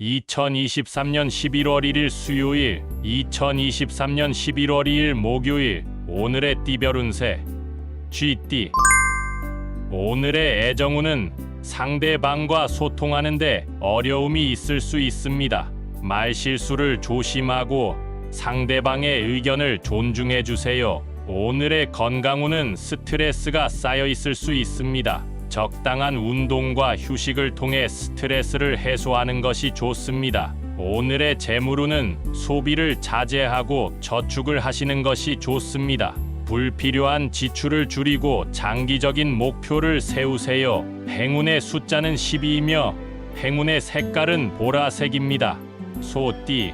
2023년 11월 1일 수요일, 2023년 11월 2일 목요일. 오늘의 띠별 운세 쥐띠. 오늘의 애정운은 상대방과 소통하는데 어려움이 있을 수 있습니다. 말실수를 조심하고 상대방의 의견을 존중해 주세요. 오늘의 건강운은 스트레스가 쌓여 있을 수 있습니다. 적당한 운동과 휴식을 통해 스트레스를 해소하는 것이 좋습니다. 오늘의 재물운은 소비를 자제하고 저축을 하시는 것이 좋습니다. 불필요한 지출을 줄이고 장기적인 목표를 세우세요. 행운의 숫자는 12이며 행운의 색깔은 보라색입니다. 소띠.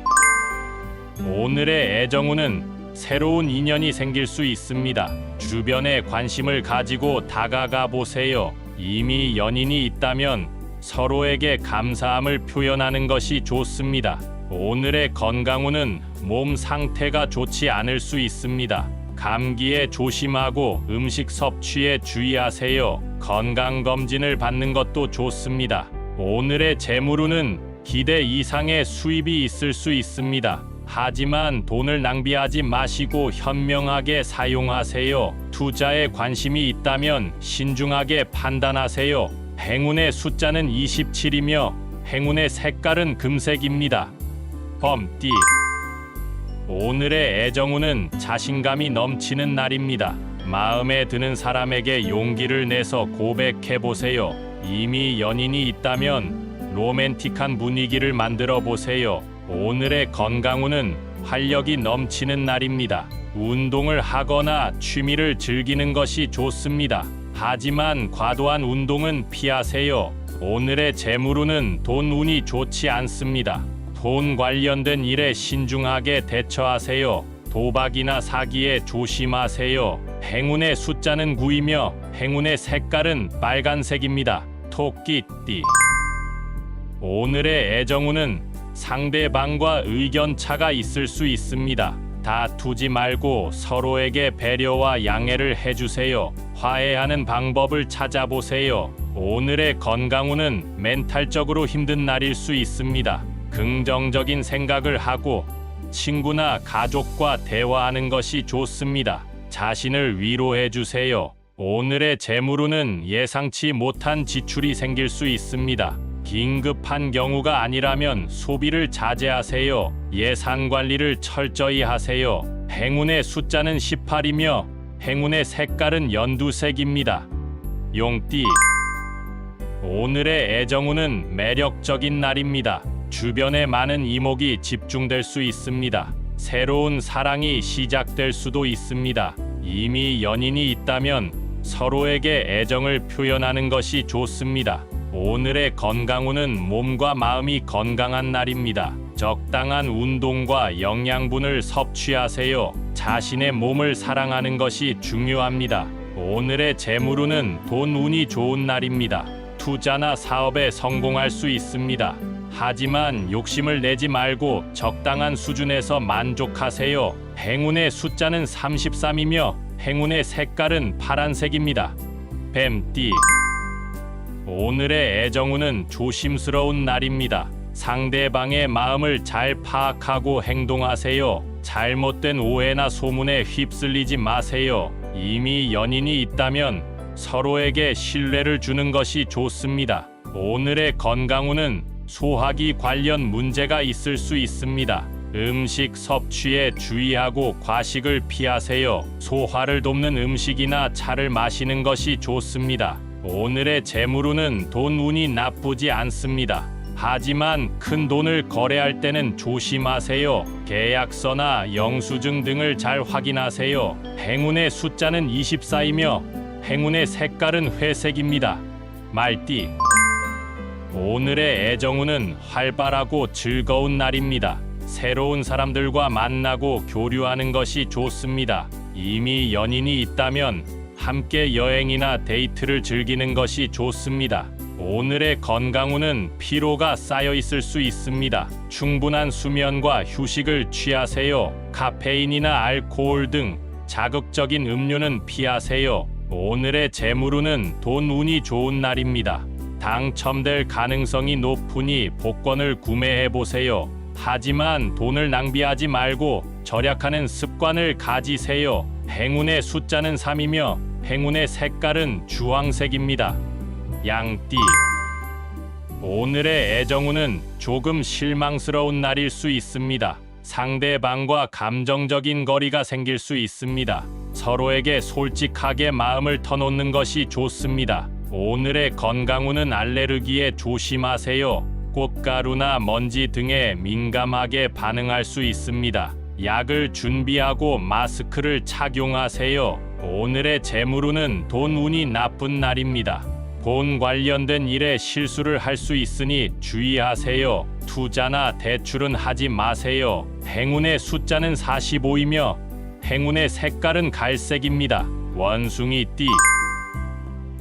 오늘의 애정운은 새로운 인연이 생길 수 있습니다. 주변에 관심을 가지고 다가가 보세요. 이미 연인이 있다면 서로에게 감사함을 표현하는 것이 좋습니다. 오늘의 건강운은 몸 상태가 좋지 않을 수 있습니다. 감기에 조심하고 음식 섭취에 주의하세요. 건강검진을 받는 것도 좋습니다. 오늘의 재물운은 기대 이상의 수입이 있을 수 있습니다. 하지만 돈을 낭비하지 마시고 현명하게 사용하세요. 투자에 관심이 있다면 신중하게 판단하세요. 행운의 숫자는 27이며 행운의 색깔은 금색입니다. 범띠. 오늘의 애정운은 자신감이 넘치는 날입니다. 마음에 드는 사람에게 용기를 내서 고백해보세요. 이미 연인이 있다면 로맨틱한 분위기를 만들어 보세요. 오늘의 건강운은 활력이 넘치는 날입니다. 운동을 하거나 취미를 즐기는 것이 좋습니다. 하지만 과도한 운동은 피하세요. 오늘의 재물운은 돈 운이 좋지 않습니다. 돈 관련된 일에 신중하게 대처하세요. 도박이나 사기에 조심하세요. 행운의 숫자는 9이며 행운의 색깔은 빨간색입니다. 토끼띠. 오늘의 애정운은 상대방과 의견 차가 있을 수 있습니다. 다투지 말고 서로에게 배려와 양해를 해주세요. 화해하는 방법을 찾아보세요. 오늘의 건강운은 멘탈적으로 힘든 날일 수 있습니다. 긍정적인 생각을 하고 친구나 가족과 대화하는 것이 좋습니다. 자신을 위로해 주세요. 오늘의 재물운은 예상치 못한 지출이 생길 수 있습니다. 긴급한 경우가 아니라면 소비를 자제하세요. 예산 관리를 철저히 하세요. 행운의 숫자는 18이며 행운의 색깔은 연두색입니다. 용띠. 오늘의 애정운은 매력적인 날입니다. 주변에 많은 이목이 집중될 수 있습니다. 새로운 사랑이 시작될 수도 있습니다. 이미 연인이 있다면 서로에게 애정을 표현하는 것이 좋습니다. 오늘의 건강운은 몸과 마음이 건강한 날입니다. 적당한 운동과 영양분을 섭취하세요. 자신의 몸을 사랑하는 것이 중요합니다. 오늘의 재물운은 돈 운이 좋은 날입니다. 투자나 사업에 성공할 수 있습니다. 하지만 욕심을 내지 말고 적당한 수준에서 만족하세요. 행운의 숫자는 33이며 행운의 색깔은 파란색입니다. 뱀띠. 오늘의 애정운은 조심스러운 날입니다. 상대방의 마음을 잘 파악하고 행동하세요. 잘못된 오해나 소문에 휩쓸리지 마세요. 이미 연인이 있다면 서로에게 신뢰를 주는 것이 좋습니다. 오늘의 건강운은 소화기 관련 문제가 있을 수 있습니다. 음식 섭취에 주의하고 과식을 피하세요. 소화를 돕는 음식이나 차를 마시는 것이 좋습니다. 오늘의 재물운은 돈 운이 나쁘지 않습니다. 하지만 큰 돈을 거래할 때는 조심하세요. 계약서나 영수증 등을 잘 확인하세요. 행운의 숫자는 24이며 행운의 색깔은 회색입니다. 말띠. 오늘의 애정운은 활발하고 즐거운 날입니다. 새로운 사람들과 만나고 교류하는 것이 좋습니다. 이미 연인이 있다면 함께 여행이나 데이트를 즐기는 것이 좋습니다. 오늘의 건강운은 피로가 쌓여 있을 수 있습니다. 충분한 수면과 휴식을 취하세요. 카페인이나 알코올 등 자극적인 음료는 피하세요. 오늘의 재물운은 돈 운이 좋은 날입니다. 당첨될 가능성이 높으니 복권을 구매해 보세요. 하지만 돈을 낭비하지 말고 절약하는 습관을 가지세요. 행운의 숫자는 3이며 행운의 색깔은 주황색입니다. 양띠. 오늘의 애정운은 조금 실망스러운 날일 수 있습니다. 상대방과 감정적인 거리가 생길 수 있습니다. 서로에게 솔직하게 마음을 터놓는 것이 좋습니다. 오늘의 건강운은 알레르기에 조심하세요. 꽃가루나 먼지 등에 민감하게 반응할 수 있습니다. 약을 준비하고 마스크를 착용하세요. 오늘의 재물운은 돈운이 나쁜 날입니다. 돈 관련된 일에 실수를 할 수 있으니 주의하세요. 투자나 대출은 하지 마세요. 행운의 숫자는 45이며 행운의 색깔은 갈색입니다. 원숭이띠.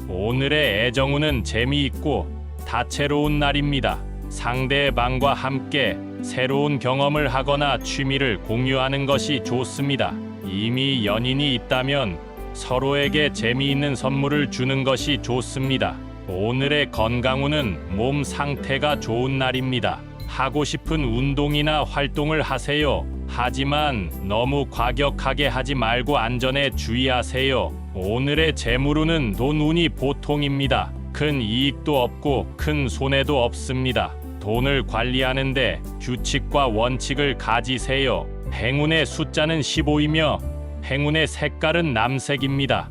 오늘의 애정운은 재미있고 다채로운 날입니다. 상대방과 함께 새로운 경험을 하거나 취미를 공유하는 것이 좋습니다. 이미 연인이 있다면 서로에게 재미있는 선물을 주는 것이 좋습니다. 오늘의 건강운은 몸 상태가 좋은 날입니다. 하고 싶은 운동이나 활동을 하세요. 하지만 너무 과격하게 하지 말고 안전에 주의하세요. 오늘의 재물운은 돈운이 보통입니다. 큰 이익도 없고 큰 손해도 없습니다. 돈을 관리하는데 규칙과 원칙을 가지세요. 행운의 숫자는 15이며 행운의 색깔은 남색입니다.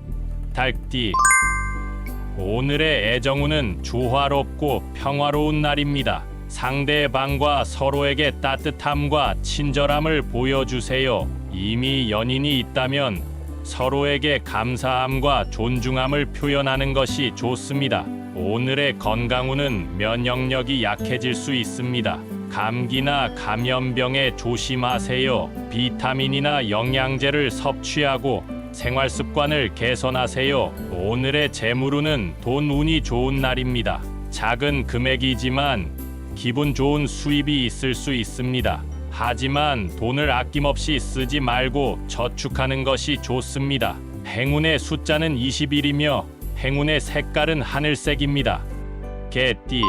달띠. 오늘의 애정운은 조화롭고 평화로운 날입니다. 상대방과 서로에게 따뜻함과 친절함을 보여주세요. 이미 연인이 있다면 서로에게 감사함과 존중함을 표현하는 것이 좋습니다. 오늘의 건강운은 면역력이 약해질 수 있습니다. 감기나 감염병에 조심하세요. 비타민이나 영양제를 섭취하고 생활 습관을 개선하세요. 오늘의 재물운은 돈운이 좋은 날입니다. 작은 금액이지만 기분 좋은 수입이 있을 수 있습니다. 하지만 돈을 아낌없이 쓰지 말고 저축하는 것이 좋습니다. 행운의 숫자는 21이며 행운의 색깔은 하늘색입니다. 개띠.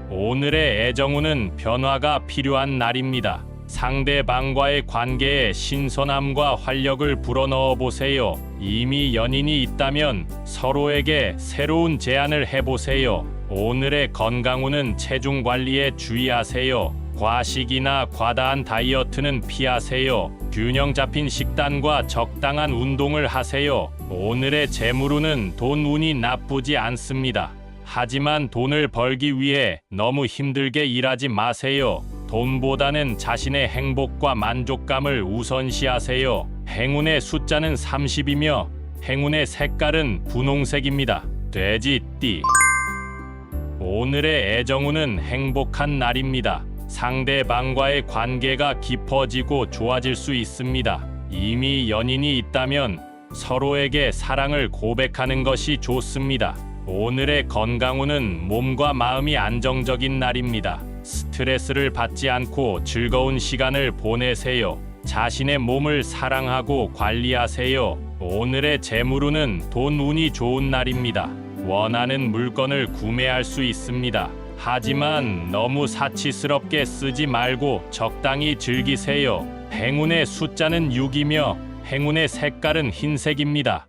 오늘의 애정운은 변화가 필요한 날입니다. 상대방과의 관계에 신선함과 활력을 불어넣어 보세요. 이미 연인이 있다면 서로에게 새로운 제안을 해보세요. 오늘의 건강운은 체중 관리에 주의하세요. 과식이나 과다한 다이어트는 피하세요. 균형 잡힌 식단과 적당한 운동을 하세요. 오늘의 재물운은 돈운이 나쁘지 않습니다. 하지만 돈을 벌기 위해 너무 힘들게 일하지 마세요. 돈보다는 자신의 행복과 만족감을 우선시하세요. 행운의 숫자는 30이며 행운의 색깔은 분홍색입니다. 돼지띠. 오늘의 애정운은 행복한 날입니다. 상대방과의 관계가 깊어지고 좋아질 수 있습니다. 이미 연인이 있다면 서로에게 사랑을 고백하는 것이 좋습니다. 오늘의 건강운은 몸과 마음이 안정적인 날입니다. 스트레스를 받지 않고 즐거운 시간을 보내세요. 자신의 몸을 사랑하고 관리하세요. 오늘의 재물운은 돈운이 좋은 날입니다. 원하는 물건을 구매할 수 있습니다. 하지만 너무 사치스럽게 쓰지 말고 적당히 즐기세요. 행운의 숫자는 6이며 행운의 색깔은 흰색입니다.